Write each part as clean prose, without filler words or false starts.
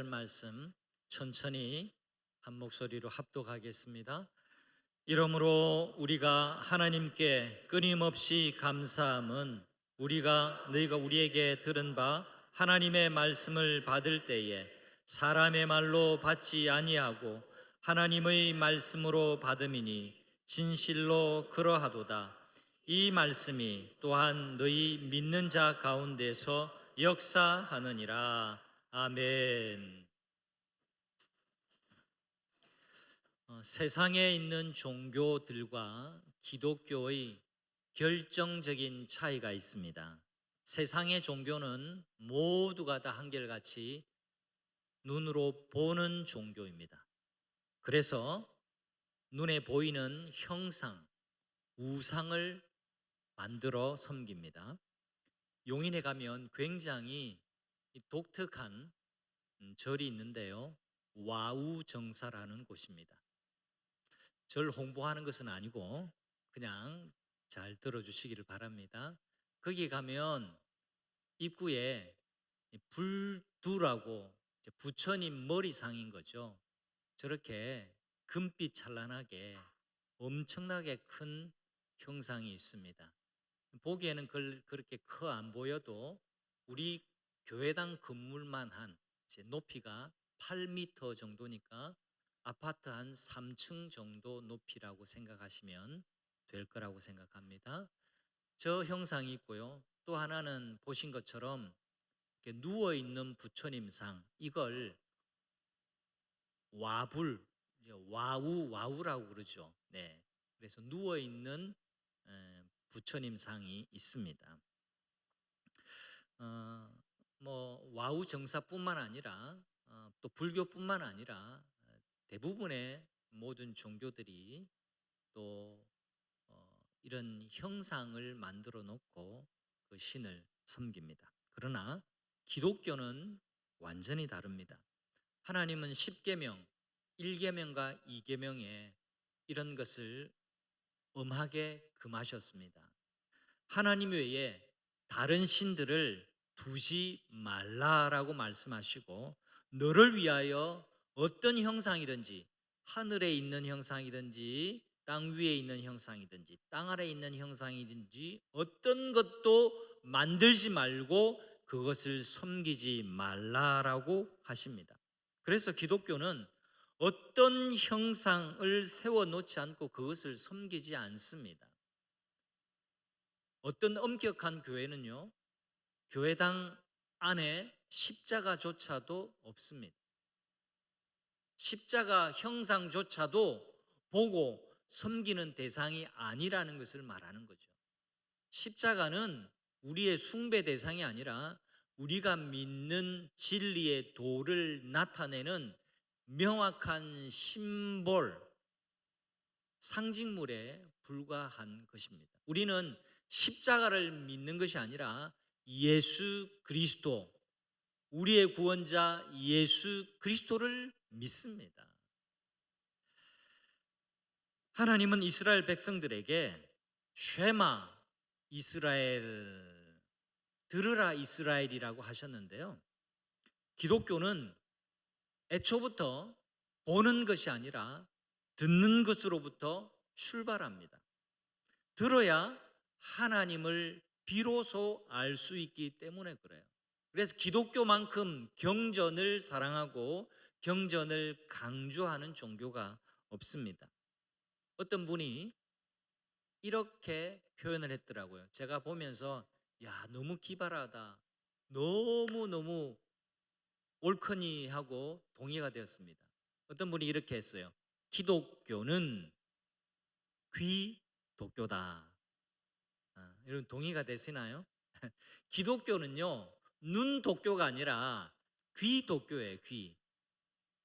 말씀 천천히 한 목소리로 합독하겠습니다. 이러므로 우리가 하나님께 끊임없이 감사함은 너희가 우리에게 들은 바 하나님의 말씀을 받을 때에 사람의 말로 받지 아니하고 하나님의 말씀으로 받음이니 진실로 그러하도다. 이 말씀이 또한 너희 믿는 자 가운데서 역사하느니라. 아멘. 세상에 있는 종교들과 기독교의 결정적인 차이가 있습니다. 세상의 종교는 모두가 다 한결같이 눈으로 보는 종교입니다. 그래서 눈에 보이는 형상, 우상을 만들어 섬깁니다. 용인에 가면 굉장히 독특한 절이 있는데요, 와우정사라는 곳입니다. 절 홍보하는 것은 아니고 그냥 잘 들어주시기를 바랍니다. 거기 가면 입구에 불두라고, 부처님 머리상인 거죠. 저렇게 금빛 찬란하게 엄청나게 큰 형상이 있습니다. 보기에는 그렇게 커 안 보여도 우리 교회당 건물만 한 높이가 8m 정도니까 아파트 한 3층 정도 높이라고 생각하시면 될 거라고 생각합니다. 저 형상이 있고요. 또 하나는 보신 것처럼 이렇게 누워 있는 부처님상, 이걸 와불, 와우라고 그러죠. 네. 그래서 누워 있는 부처님상이 있습니다. 와우 정사뿐만 아니라 또 불교뿐만 아니라 대부분의 모든 종교들이 또 이런 형상을 만들어 놓고 그 신을 섬깁니다. 그러나 기독교는 완전히 다릅니다. 하나님은 10계명, 1계명과 2계명에 이런 것을 엄하게 금하셨습니다. 하나님 외에 다른 신들을 두지 말라라고 말씀하시고, 너를 위하여 어떤 형상이든지, 하늘에 있는 형상이든지 땅 위에 있는 형상이든지 땅 아래에 있는 형상이든지 어떤 것도 만들지 말고 그것을 섬기지 말라라고 하십니다. 그래서 기독교는 어떤 형상을 세워놓지 않고 그것을 섬기지 않습니다. 어떤 엄격한 교회는요, 교회당 안에 십자가조차도 없습니다. 십자가 형상조차도 보고 섬기는 대상이 아니라는 것을 말하는 거죠. 십자가는 우리의 숭배 대상이 아니라 우리가 믿는 진리의 도를 나타내는 명확한 심볼, 상징물에 불과한 것입니다. 우리는 십자가를 믿는 것이 아니라 예수 그리스도, 우리의 구원자 예수 그리스도를 믿습니다. 하나님은 이스라엘 백성들에게 쉐마 이스라엘, 들으라 이스라엘이라고 하셨는데요, 기독교는 애초부터 보는 것이 아니라 듣는 것으로부터 출발합니다. 들어야 하나님을 비로소 알 수 있기 때문에 그래요. 그래서 기독교만큼 경전을 사랑하고 경전을 강조하는 종교가 없습니다. 어떤 분이 이렇게 표현을 했더라고요. 제가 보면서 너무 기발하다, 너무너무 옳거니 하고 동의가 되었습니다. 어떤 분이 이렇게 했어요. 기독교는 귀독교다. 여러분 동의가 되시나요? 기독교는요, 눈 독교가 아니라 귀 독교예요.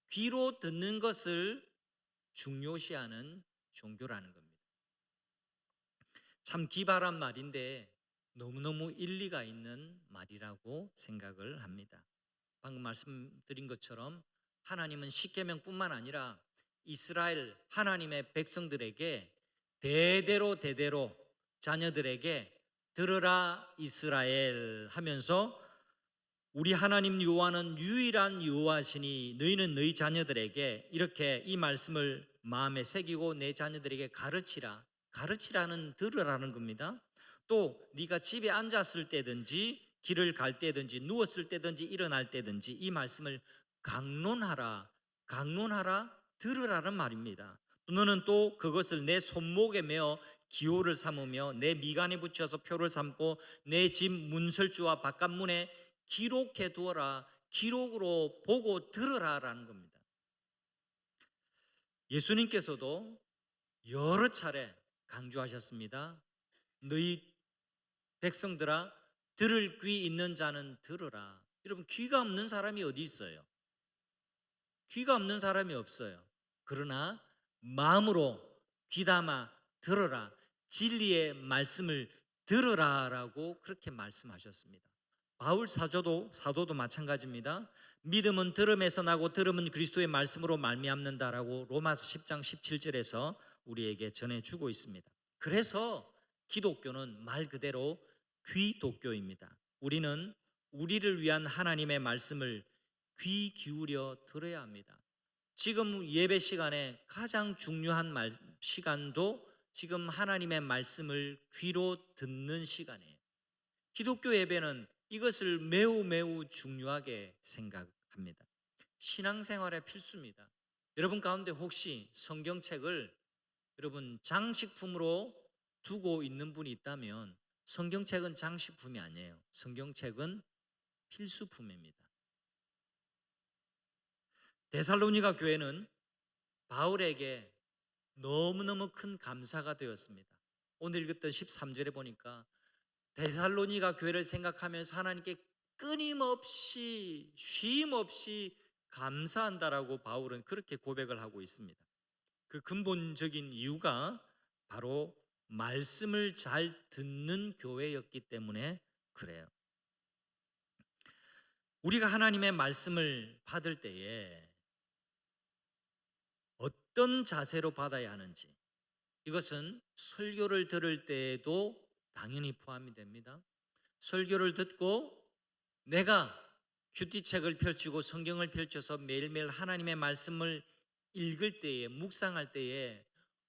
귀로 듣는 것을 중요시하는 종교라는 겁니다. 참 기발한 말인데 너무너무 일리가 있는 말이라고 생각을 합니다. 방금 말씀드린 것처럼 하나님은 십계명뿐만 아니라 이스라엘 하나님의 백성들에게 대대로 자녀들에게 들으라 이스라엘 하면서 우리 하나님 여호와는 유일한 여호와시니 너희는 너희 자녀들에게 이렇게 이 말씀을 마음에 새기고 내 자녀들에게 가르치라. 가르치라는 들으라는 겁니다. 또 네가 집에 앉았을 때든지 길을 갈 때든지 누웠을 때든지 일어날 때든지 이 말씀을 강론하라. 강론하라. 들으라는 말입니다. 너는 또 그것을 내 손목에 메어 기호를 삼으며 내 미간에 붙여서 표를 삼고 내 집 문설주와 바깥문에 기록해 두어라. 기록으로 보고 들으라라는 겁니다. 예수님께서도 여러 차례 강조하셨습니다. 너희 백성들아, 들을 귀 있는 자는 들으라. 여러분, 귀가 없는 사람이 어디 있어요? 귀가 없는 사람이 없어요. 그러나 마음으로 귀담아 들어라. 진리의 말씀을 들으라라고 그렇게 말씀하셨습니다. 바울 사도도 마찬가지입니다. 믿음은 들음에서 나고 들음은 그리스도의 말씀으로 말미암는다라고 로마서 10장 17절에서 우리에게 전해주고 있습니다. 그래서 기독교는 말 그대로 귀독교입니다. 우리는 우리를 위한 하나님의 말씀을 귀 기울여 들어야 합니다. 지금 예배 시간에 가장 중요한 시간도 지금 하나님의 말씀을 귀로 듣는 시간이에요. 기독교 예배는 이것을 매우 매우 중요하게 생각합니다. 신앙생활의 필수입니다. 여러분 가운데 혹시 성경책을 여러분 장식품으로 두고 있는 분이 있다면 성경책은 장식품이 아니에요. 성경책은 필수품입니다. 데살로니가 교회는 바울에게 너무너무 큰 감사가 되었습니다. 오늘 읽었던 13절에 보니까 데살로니가 교회를 생각하면서 하나님께 끊임없이 쉼없이 감사한다라고 바울은 그렇게 고백을 하고 있습니다. 그 근본적인 이유가 바로 말씀을 잘 듣는 교회였기 때문에 그래요. 우리가 하나님의 말씀을 받을 때에 어떤 자세로 받아야 하는지, 이것은 설교를 들을 때에도 당연히 포함이 됩니다. 설교를 듣고 내가 큐티책을 펼치고 성경을 펼쳐서 매일매일 하나님의 말씀을 읽을 때에, 묵상할 때에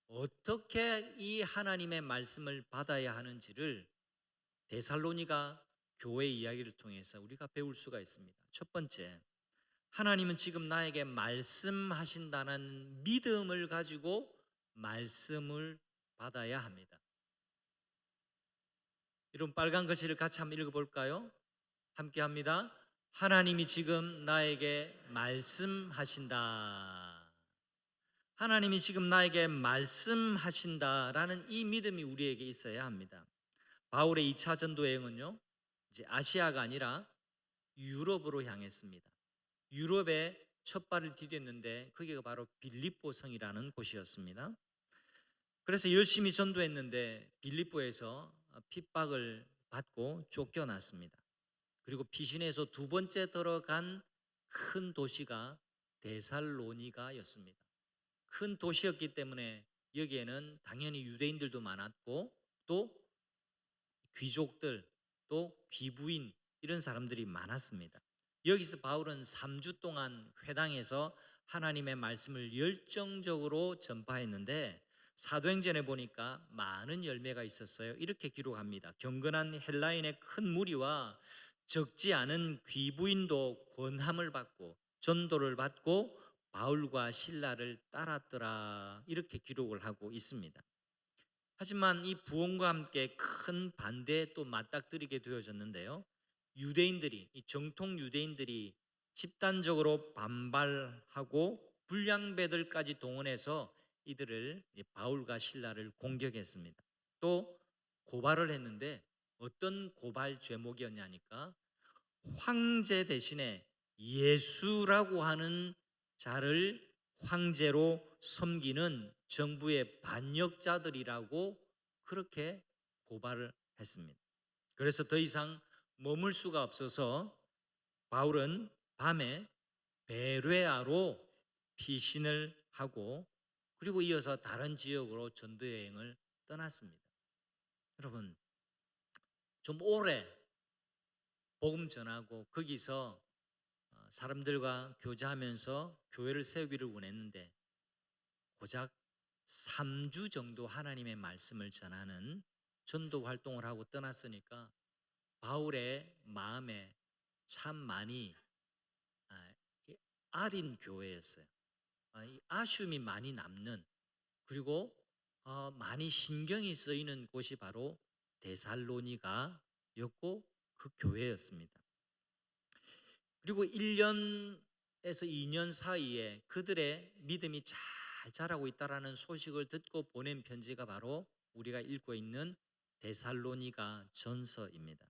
어떻게 이 하나님의 말씀을 받아야 하는지를 데살로니가 교회 이야기를 통해서 우리가 배울 수가 있습니다. 첫 번째, 하나님은 지금 나에게 말씀하신다는 믿음을 가지고 말씀을 받아야 합니다. 여러분, 빨간 글씨를 같이 한번 읽어볼까요? 함께 합니다. 하나님이 지금 나에게 말씀하신다. 하나님이 지금 나에게 말씀하신다라는 이 믿음이 우리에게 있어야 합니다. 바울의 2차 전도 여행은요, 이제 아시아가 아니라 유럽으로 향했습니다. 유럽에 첫 발을 디뎠는데 거기가 바로 빌립보 성이라는 곳이었습니다. 그래서 열심히 전도했는데 빌립보에서 핍박을 받고 쫓겨났습니다. 그리고 피신해서 두 번째 들어간 큰 도시가 데살로니가였습니다. 큰 도시였기 때문에 여기에는 당연히 유대인들도 많았고 또 귀족들, 또 귀부인 이런 사람들이 많았습니다. 여기서 바울은 3주 동안 회당에서 하나님의 말씀을 열정적으로 전파했는데 사도행전에 보니까 많은 열매가 있었어요. 이렇게 기록합니다. 경건한 헬라인의 큰 무리와 적지 않은 귀부인도 권함을 받고 전도를 받고 바울과 신라를 따랐더라. 이렇게 기록을 하고 있습니다. 하지만 이 부흥과 함께 큰 반대에 또 맞닥뜨리게 되어졌는데요. 유대인들이, 이 정통 유대인들이 집단적으로 반발하고 불량배들까지 동원해서 이들을, 바울과 신라를 공격했습니다. 또 고발을 했는데 어떤 고발 제목이었냐니까 황제 대신에 예수라고 하는 자를 황제로 섬기는 정부의 반역자들이라고 그렇게 고발을 했습니다. 그래서 더 이상 머물 수가 없어서 바울은 밤에 베레아로 피신을 하고 그리고 이어서 다른 지역으로 전도 여행을 떠났습니다. 여러분, 좀 오래 복음 전하고 거기서 사람들과 교제하면서 교회를 세우기를 원했는데 고작 3주 정도 하나님의 말씀을 전하는 전도 활동을 하고 떠났으니까 바울의 마음에 참 많이 아, 아린 교회였어요. 이 아쉬움이 많이 남는, 그리고 많이 신경이 쓰이는 곳이 바로 데살로니가였고 그 교회였습니다. 그리고 1년에서 2년 사이에 그들의 믿음이 잘 자라고 있다라는 소식을 듣고 보낸 편지가 바로 우리가 읽고 있는 데살로니가 전서입니다.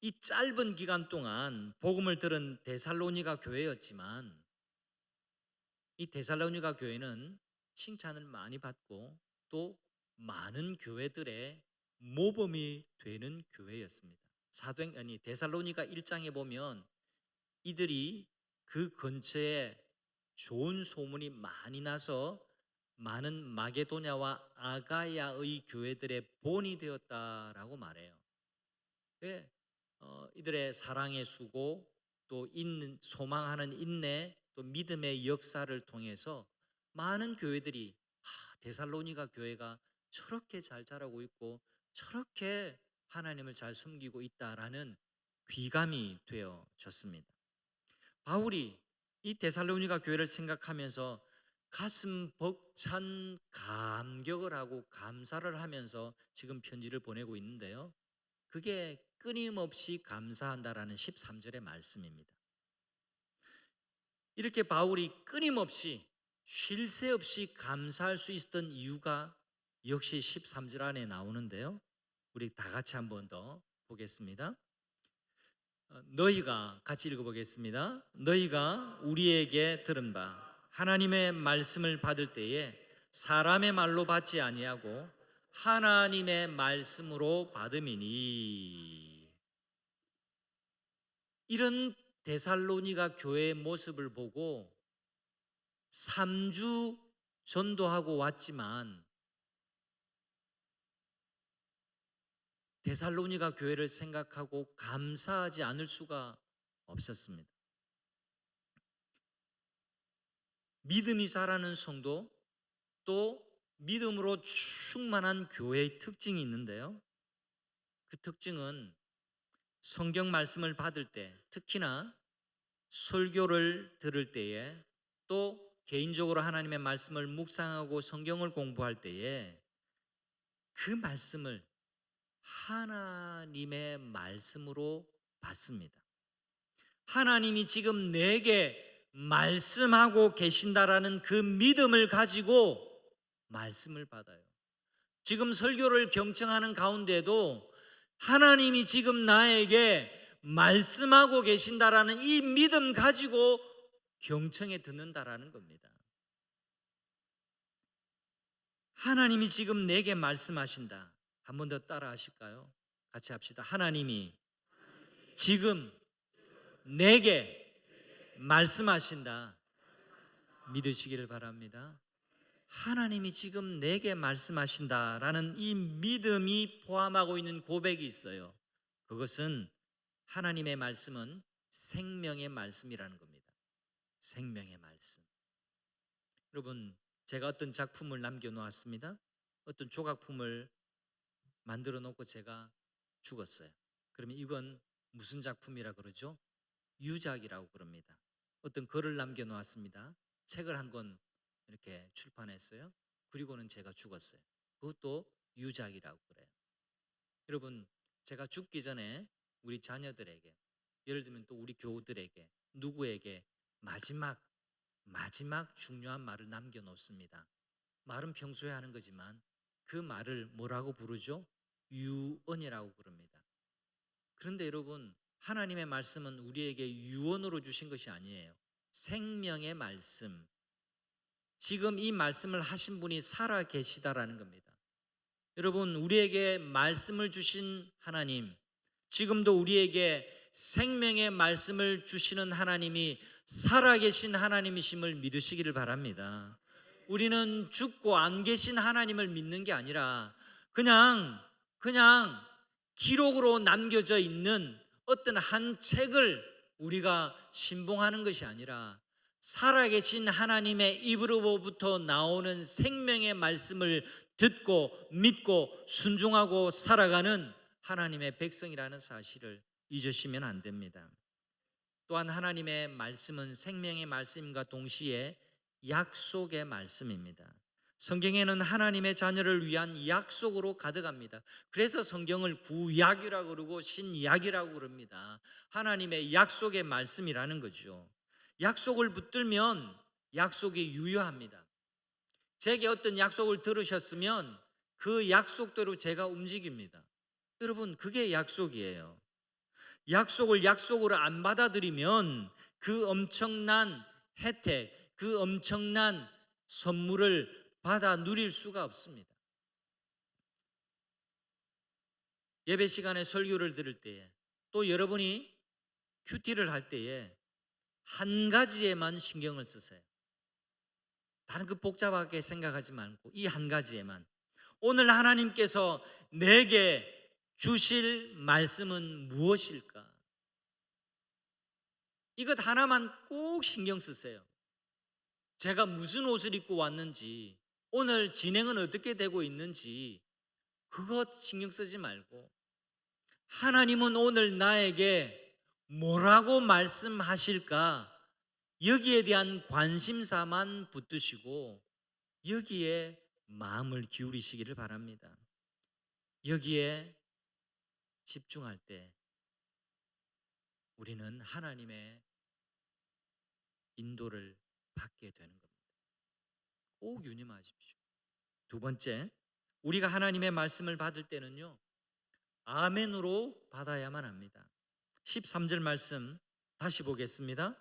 이 짧은 기간 동안 복음을 들은 데살로니가 교회였지만 이 데살로니가 교회는 칭찬을 많이 받고 또 많은 교회들의 모범이 되는 교회였습니다. 사도행 데살로니가 1장에 보면 이들이 그 근처에 좋은 소문이 많이 나서 많은 마게도냐와 아가야의 교회들의 본이 되었다라고 말해요. 이들의 사랑의 수고, 또 있는 소망하는 인내, 또 믿음의 역사를 통해서 많은 교회들이 데살로니가 교회가 저렇게 잘 자라고 있고 저렇게 하나님을 잘 섬기고 있다라는 귀감이 되어졌습니다. 바울이 이 데살로니가 교회를 생각하면서 가슴 벅찬 감격을 하고 감사를 하면서 지금 편지를 보내고 있는데요, 그게 끊임없이 감사한다라는 13절의 말씀입니다. 이렇게 바울이 끊임없이 쉴 새 없이 감사할 수 있었던 이유가 역시 13절 안에 나오는데요, 우리 다 같이 한 번 더 보겠습니다. 너희가, 같이 읽어보겠습니다. 너희가 우리에게 들은 바 하나님의 말씀을 받을 때에 사람의 말로 받지 아니하고 하나님의 말씀으로 받음이니. 이런 데살로니가 교회의 모습을 보고 3주 전도하고 왔지만 데살로니가 교회를 생각하고 감사하지 않을 수가 없었습니다. 믿음이 자라는 성도, 또 믿음으로 충만한 교회의 특징이 있는데요, 그 특징은 성경 말씀을 받을 때, 특히나 설교를 들을 때에, 또 개인적으로 하나님의 말씀을 묵상하고 성경을 공부할 때에 그 말씀을 하나님의 말씀으로 받습니다. 하나님이 지금 내게 말씀하고 계신다라는 그 믿음을 가지고 말씀을 받아요. 지금 설교를 경청하는 가운데도 하나님이 지금 나에게 말씀하고 계신다라는 이 믿음 가지고 경청에 듣는다라는 겁니다. 하나님이 지금 내게 말씀하신다. 한 번 더 따라 하실까요? 같이 합시다. 하나님이 지금 내게 말씀하신다. 믿으시기를 바랍니다. 하나님이 지금 내게 말씀하신다라는 이 믿음이 포함하고 있는 고백이 있어요. 그것은 하나님의 말씀은 생명의 말씀이라는 겁니다. 생명의 말씀. 여러분, 제가 어떤 작품을 남겨놓았습니다. 어떤 조각품을 만들어 놓고 제가 죽었어요. 그러면 이건 무슨 작품이라 그러죠? 유작이라고 그럽니다. 어떤 글을 남겨놓았습니다. 책을 한 권 이렇게 출판했어요. 그리고는 제가 죽었어요. 그것도 유작이라고 그래요. 여러분, 제가 죽기 전에 우리 자녀들에게, 예를 들면 또 우리 교우들에게, 누구에게 마지막 중요한 말을 남겨놓습니다. 말은 평소에 하는 거지만 그 말을 뭐라고 부르죠? 유언이라고 그럽니다. 그런데 여러분, 하나님의 말씀은 우리에게 유언으로 주신 것이 아니에요. 생명의 말씀. 지금 이 말씀을 하신 분이 살아 계시다라는 겁니다. 여러분, 우리에게 말씀을 주신 하나님, 지금도 우리에게 생명의 말씀을 주시는 하나님이 살아계신 하나님이심을 믿으시기를 바랍니다. 우리는 죽고 안 계신 하나님을 믿는 게 아니라 그냥 기록으로 남겨져 있는 어떤 한 책을 우리가 신봉하는 것이 아니라 살아계신 하나님의 입으로부터 나오는 생명의 말씀을 듣고 믿고 순종하고 살아가는 하나님의 백성이라는 사실을 잊으시면 안 됩니다. 또한 하나님의 말씀은 생명의 말씀과 동시에 약속의 말씀입니다. 성경에는 하나님의 자녀를 위한 약속으로 가득합니다. 그래서 성경을 구약이라고 그러고 신약이라고 그럽니다. 하나님의 약속의 말씀이라는 거죠. 약속을 붙들면 약속이 유효합니다. 제게 어떤 약속을 들으셨으면 그 약속대로 제가 움직입니다. 여러분, 그게 약속이에요. 약속을 약속으로 안 받아들이면 그 엄청난 혜택, 그 엄청난 선물을 받아 누릴 수가 없습니다. 예배 시간에 설교를 들을 때에, 또 여러분이 큐티를 할 때에 한 가지에만 신경을 쓰세요. 다른 그 복잡하게 생각하지 말고 이 한 가지에만, 오늘 하나님께서 내게 주실 말씀은 무엇일까? 이것 하나만 꼭 신경 쓰세요. 제가 무슨 옷을 입고 왔는지, 오늘 진행은 어떻게 되고 있는지, 그것 신경 쓰지 말고 하나님은 오늘 나에게 뭐라고 말씀하실까, 여기에 대한 관심사만 붙드시고 여기에 마음을 기울이시기를 바랍니다. 여기에 집중할 때 우리는 하나님의 인도를 받게 되는 겁니다. 꼭 유념하십시오. 두 번째, 우리가 하나님의 말씀을 받을 때는요, 아멘으로 받아야만 합니다. 13절 말씀 다시 보겠습니다.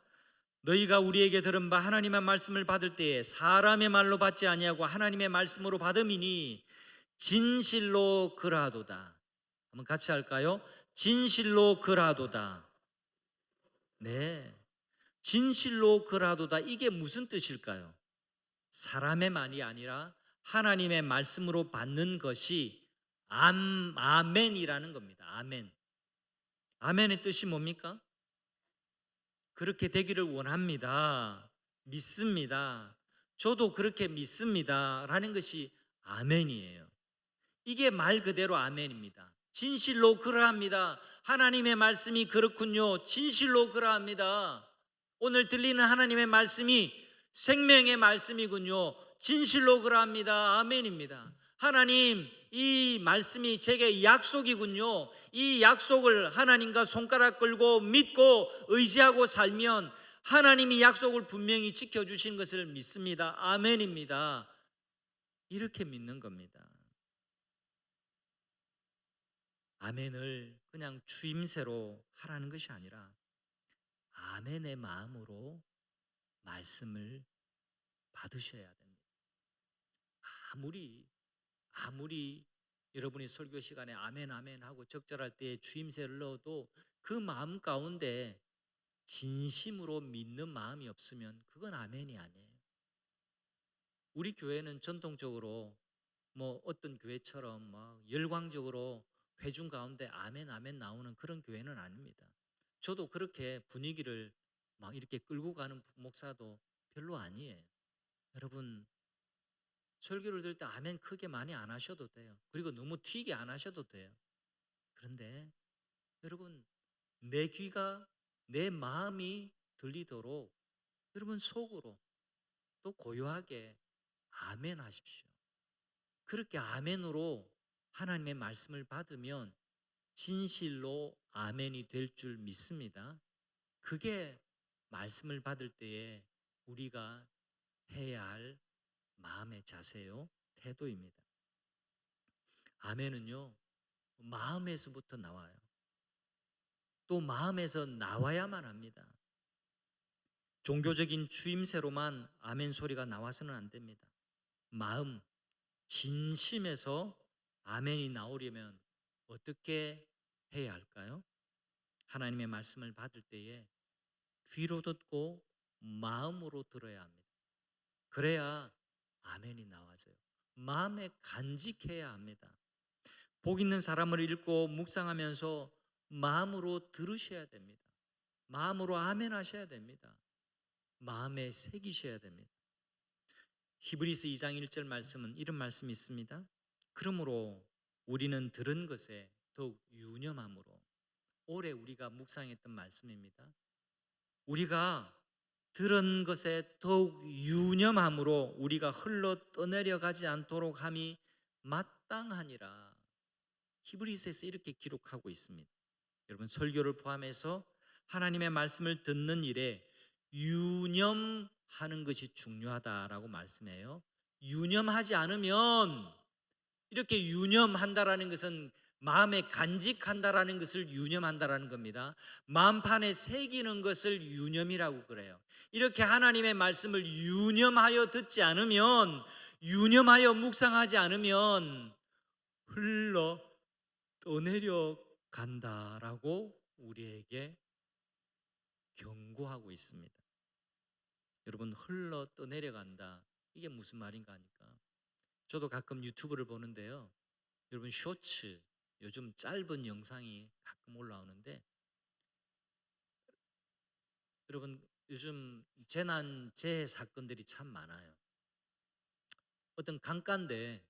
너희가 우리에게 들은 바 하나님의 말씀을 받을 때에 사람의 말로 받지 아니하고 하나님의 말씀으로 받음이니 진실로 그라도다. 한번 같이 할까요? 진실로 그라도다. 네, 진실로 그라도다. 이게 무슨 뜻일까요? 사람의 말이 아니라 하나님의 말씀으로 받는 것이 아멘이라는 겁니다. 아멘. 아멘의 뜻이 뭡니까? 그렇게 되기를 원합니다. 믿습니다. 저도 그렇게 믿습니다. 라는 것이 아멘이에요. 이게 말 그대로 아멘입니다. 진실로 그러합니다. 하나님의 말씀이 그렇군요. 진실로 그러합니다. 오늘 들리는 하나님의 말씀이 생명의 말씀이군요. 진실로 그러합니다. 아멘입니다. 하나님, 이 말씀이 제게 약속이군요. 이 약속을 하나님과 손가락 걸고 믿고 의지하고 살면 하나님이 약속을 분명히 지켜주신 것을 믿습니다. 아멘입니다. 이렇게 믿는 겁니다. 아멘을 그냥 추임새로 하라는 것이 아니라 아멘의 마음으로 말씀을 받으셔야 됩니다. 아무리 여러분이 설교 시간에 아멘 아멘 하고 적절할 때 주임새를 넣어도 그 마음 가운데 진심으로 믿는 마음이 없으면 그건 아멘이 아니에요. 우리 교회는 전통적으로 뭐 어떤 교회처럼 막 열광적으로 회중 가운데 아멘 아멘 나오는 그런 교회는 아닙니다. 저도 그렇게 분위기를 막 이렇게 끌고 가는 목사도 별로 아니에요. 여러분, 설교를 들을 때 아멘 크게 많이 안 하셔도 돼요. 그리고 너무 튀게 안 하셔도 돼요. 그런데 여러분, 내 귀가, 내 마음이 들리도록 여러분 속으로 또 고요하게 아멘 하십시오. 그렇게 아멘으로 하나님의 말씀을 받으면 진실로 아멘이 될 줄 믿습니다. 그게 말씀을 받을 때에 우리가 해야 할 마음의 자세요, 태도입니다. 아멘은요, 마음에서부터 나와요. 또 마음에서 나와야만 합니다. 종교적인 추임새로만 아멘 소리가 나와서는 안 됩니다. 마음, 진심에서 아멘이 나오려면 어떻게 해야 할까요? 하나님의 말씀을 받을 때에 귀로 듣고 마음으로 들어야 합니다. 그래야 아멘이 나와져요. 마음에 간직해야 합니다. 복 있는 사람을 읽고 묵상하면서 마음으로 들으셔야 됩니다. 마음으로 아멘 하셔야 됩니다. 마음에 새기셔야 됩니다. 히브리서 2장 1절 말씀은 이런 말씀이 있습니다. 그러므로 우리는 들은 것에 더욱 유념함으로, 올해 우리가 묵상했던 말씀입니다. 우리가 들은 것에 더욱 유념함으로 우리가 흘러 떠내려 가지 않도록 함이 마땅하니라. 히브리서에서 이렇게 기록하고 있습니다. 여러분, 설교를 포함해서 하나님의 말씀을 듣는 일에 유념하는 것이 중요하다라고 말씀해요. 유념하지 않으면, 이렇게 유념한다라는 것은 마음에 간직한다라는 것을 유념한다라는 겁니다. 마음판에 새기는 것을 유념이라고 그래요. 이렇게 하나님의 말씀을 유념하여 듣지 않으면, 유념하여 묵상하지 않으면 흘러 떠내려 간다라고 우리에게 경고하고 있습니다. 여러분, 흘러 떠내려간다, 이게 무슨 말인가 하니까, 저도 가끔 유튜브를 보는데요, 여러분, 쇼츠, 요즘 짧은 영상이 가끔 올라오는데, 여러분, 요즘 재난 재해 사건들이 참 많아요. 어떤 강가인데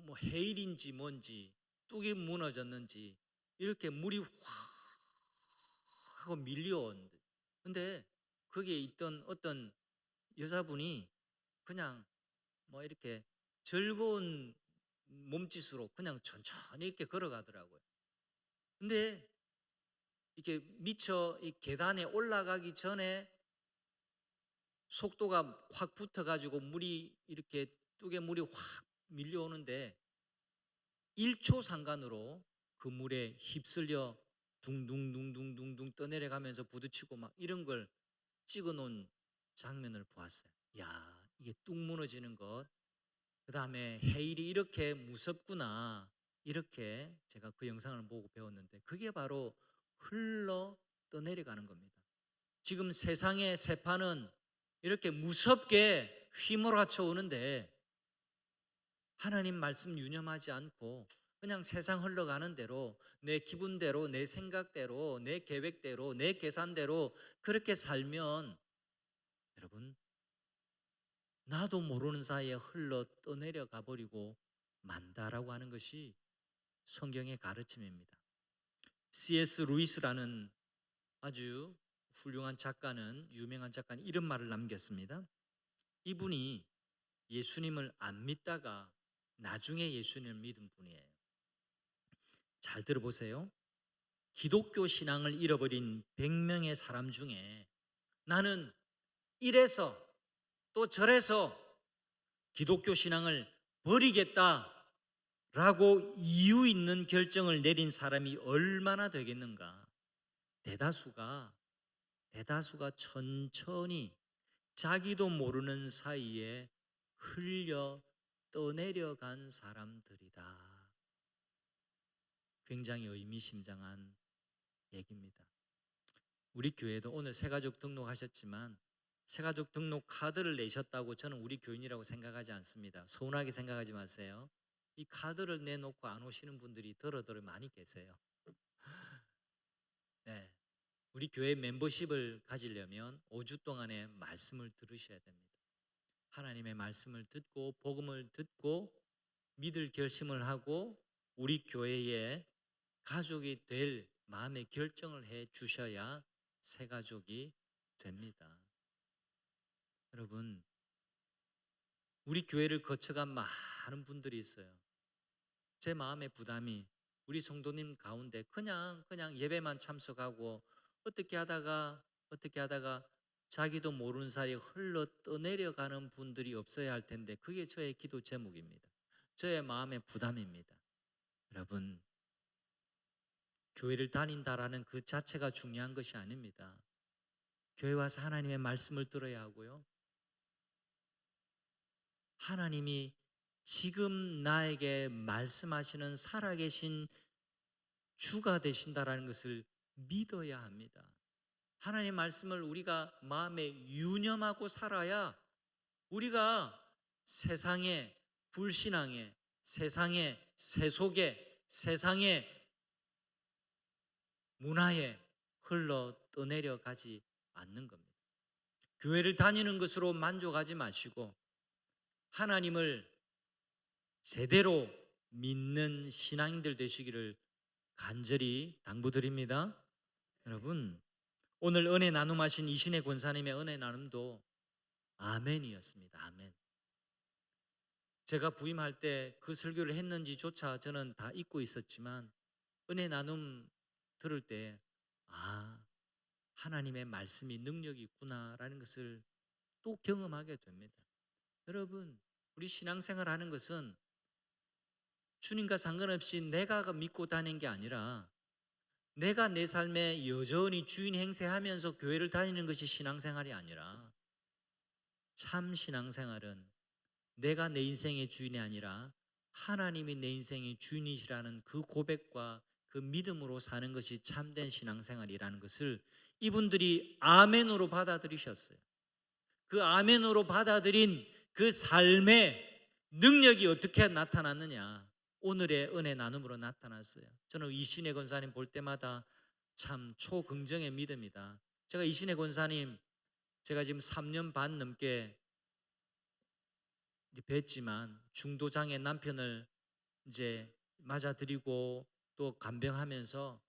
뭐 해일인지 뭔지 뚝이 무너졌는지 이렇게 물이 확 하고 밀려오는데, 근데 거기에 있던 어떤 여자분이 그냥 뭐 이렇게 즐거운 몸짓으로 그냥 천천히 이렇게 걸어가더라고요. 근데 이게 미처 이 계단에 올라가기 전에 속도가 확 붙어가지고 물이 이렇게 뚝에 물이 확 밀려오는데 1초 상간으로 그 물에 휩쓸려 둥둥둥둥둥둥 떠내려가면서 부딪히고 막 이런 걸 찍어 놓은 장면을 보았어요. 야, 이게 뚝 무너지는 것, 그 다음에 해일이 이렇게 무섭구나, 이렇게 제가 그 영상을 보고 배웠는데, 그게 바로 흘러 떠내려가는 겁니다. 지금 세상의 세파는 이렇게 무섭게 휘몰아쳐 오는데, 하나님 말씀 유념하지 않고 그냥 세상 흘러가는 대로, 내 기분대로, 내 생각대로, 내 계획대로, 내 계산대로 그렇게 살면, 여러분, 나도 모르는 사이에 흘러 떠내려 가버리고 만다라고 하는 것이 성경의 가르침입니다. C.S. 루이스라는 아주 훌륭한 작가는, 유명한 작가는 이런 말을 남겼습니다. 이분이 예수님을 안 믿다가 나중에 예수님을 믿은 분이에요. 잘 들어보세요. 기독교 신앙을 잃어버린 100명의 사람 중에 나는 이래서 또 저래서 기독교 신앙을 버리겠다 라고 이유 있는 결정을 내린 사람이 얼마나 되겠는가. 대다수가 천천히 자기도 모르는 사이에 흘려 떠내려간 사람들이다. 굉장히 의미심장한 얘기입니다. 우리 교회도 오늘 새가족 등록하셨지만 새가족 등록 카드를 내셨다고 저는 우리 교인이라고 생각하지 않습니다. 서운하게 생각하지 마세요. 이 카드를 내놓고 안 오시는 분들이 더러더러 많이 계세요. 네, 우리 교회 멤버십을 가지려면 5주 동안의 말씀을 들으셔야 됩니다. 하나님의 말씀을 듣고 복음을 듣고 믿을 결심을 하고 우리 교회의 가족이 될 마음의 결정을 해 주셔야 새 가족이 됩니다. 여러분, 우리 교회를 거쳐간 많은 분들이 있어요. 제 마음의 부담이, 우리 성도님 가운데 그냥 예배만 참석하고 어떻게 하다가 자기도 모르는 사이에 흘러 떠내려가는 분들이 없어야 할 텐데, 그게 저의 기도 제목입니다. 저의 마음의 부담입니다. 여러분, 교회를 다닌다라는 그 자체가 중요한 것이 아닙니다. 교회 와서 하나님의 말씀을 들어야 하고요, 하나님이 지금 나에게 말씀하시는 살아계신 주가 되신다라는 것을 믿어야 합니다. 하나님의 말씀을 우리가 마음에 유념하고 살아야 우리가 세상에, 불신앙에, 세상의 세속에, 세상의 문화에 흘러 떠내려 가지 않는 겁니다. 교회를 다니는 것으로 만족하지 마시고 하나님을 제대로 믿는 신앙인들 되시기를 간절히 당부드립니다. 여러분, 오늘 은혜 나눔하신 이신혜 권사님의 은혜 나눔도 아멘이었습니다. 아멘. 제가 부임할 때 그 설교를 했는지조차 저는 다 잊고 있었지만 은혜 나눔 들을 때 하나님의 말씀이 능력이 있구나라는 것을 또 경험하게 됩니다. 여러분, 우리 신앙생활 하는 것은 주님과 상관없이 내가 믿고 다니는 게 아니라 내가 내 삶에 여전히 주인 행세하면서 교회를 다니는 것이 신앙생활이 아니라 참 신앙생활은 내가 내 인생의 주인이 아니라 하나님이 내 인생의 주인이시라는 그 고백과 그 믿음으로 사는 것이 참된 신앙생활이라는 것을 이분들이 아멘으로 받아들이셨어요. 그 아멘으로 받아들인 그 삶의 능력이 어떻게 나타났느냐, 오늘의 은혜 나눔으로 나타났어요. 저는 이신혜 권사님 볼 때마다 참 초긍정의 믿음이다. 제가 이신혜 권사님 제가 지금 3년 반 넘게 뵀지만 중도장애 남편을 이제 맞아들이고 또 간병하면서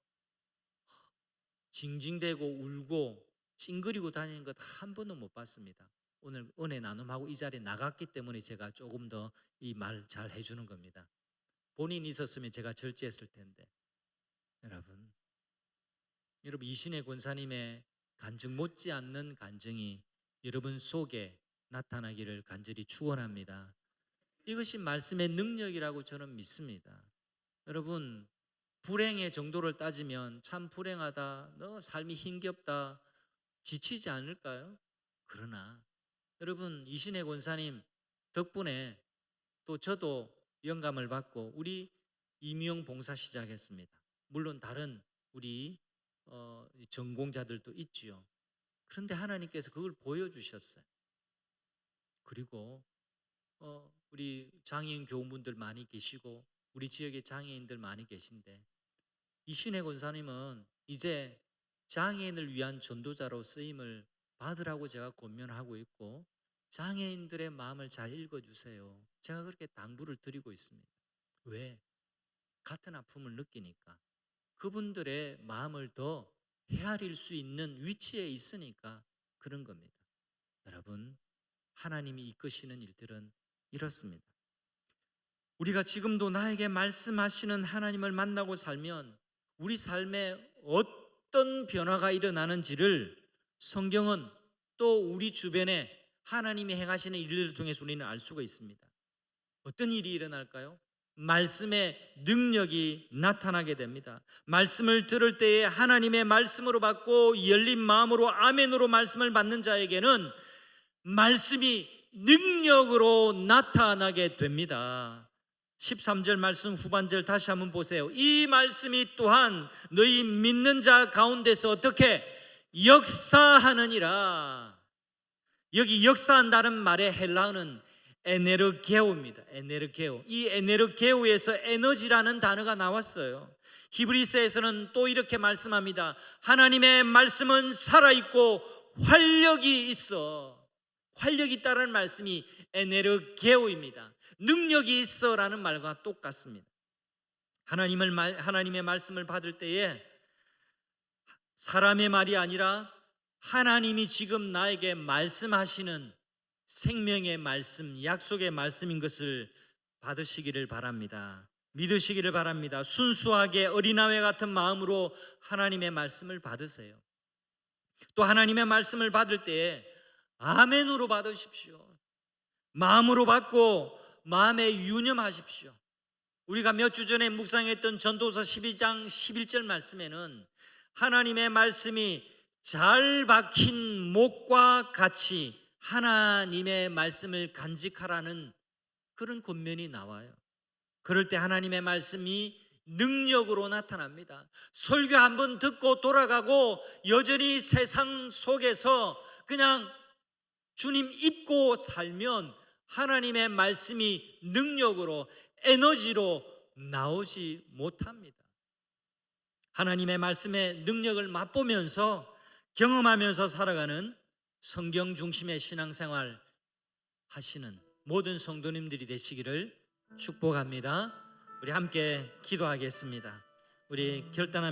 징징대고 울고 찡그리고 다니는 것 한 번도 못 봤습니다. 오늘 은혜 나눔하고 이 자리에 나갔기 때문에 제가 조금 더 이 말 잘 해주는 겁니다. 본인이 있었으면 제가 절제했을 텐데. 여러분 이신혜 권사님의 간증 못지않는 간증이 여러분 속에 나타나기를 간절히 축원합니다. 이것이 말씀의 능력이라고 저는 믿습니다. 여러분, 불행의 정도를 따지면 참 불행하다, 너 삶이 힘겹다, 지치지 않을까요? 그러나 여러분, 이신혜 권사님 덕분에 또 저도 영감을 받고 우리 임용 봉사 시작했습니다. 물론 다른 우리 전공자들도 있지요. 그런데 하나님께서 그걸 보여주셨어요. 그리고 우리 장애인 교우분들 많이 계시고 우리 지역에 장애인들 많이 계신데 이신혜 권사님은 이제 장애인을 위한 전도자로 쓰임을 받으라고 제가 권면하고 있고 장애인들의 마음을 잘 읽어주세요. 제가 그렇게 당부를 드리고 있습니다. 왜? 같은 아픔을 느끼니까 그분들의 마음을 더 헤아릴 수 있는 위치에 있으니까 그런 겁니다. 여러분, 하나님이 이끄시는 일들은 이렇습니다. 우리가 지금도 나에게 말씀하시는 하나님을 만나고 살면 우리 삶에 어떤 변화가 일어나는지를 성경은 또 우리 주변에 하나님이 행하시는 일들을 통해서 우리는 알 수가 있습니다. 어떤 일이 일어날까요? 말씀의 능력이 나타나게 됩니다. 말씀을 들을 때에 하나님의 말씀으로 받고 열린 마음으로 아멘으로 말씀을 받는 자에게는 말씀이 능력으로 나타나게 됩니다. 13절 말씀 후반절 다시 한번 보세요. 이 말씀이 또한 너희 믿는 자 가운데서 어떻게 역사하느니라. 여기 역사한다는 말의 헬라어는 에네르게오입니다. 에네르게오. 이 에네르게오에서 에너지라는 단어가 나왔어요. 히브리서에서는 또 이렇게 말씀합니다. 하나님의 말씀은 살아있고 활력이 있어. 활력이 있다는 말씀이 에네르게오입니다. 능력이 있어라는 말과 똑같습니다. 하나님의 말씀을 받을 때에 사람의 말이 아니라 하나님이 지금 나에게 말씀하시는 생명의 말씀, 약속의 말씀인 것을 받으시기를 바랍니다. 믿으시기를 바랍니다. 순수하게 어린아이 같은 마음으로 하나님의 말씀을 받으세요. 또 하나님의 말씀을 받을 때에 아멘으로 받으십시오. 마음으로 받고 마음에 유념하십시오. 우리가 몇 주 전에 묵상했던 전도서 12장 11절 말씀에는 하나님의 말씀이 잘 박힌 목과 같이 하나님의 말씀을 간직하라는 그런 권면이 나와요. 그럴 때 하나님의 말씀이 능력으로 나타납니다. 설교 한번 듣고 돌아가고 여전히 세상 속에서 그냥 주님 잊고 살면 하나님의 말씀이 능력으로 에너지로 나오지 못합니다. 하나님의 말씀의 능력을 맛보면서 경험하면서 살아가는 성경 중심의 신앙생활 하시는 모든 성도님들이 되시기를 축복합니다. 우리 함께 기도하겠습니다. 우리 결단하면서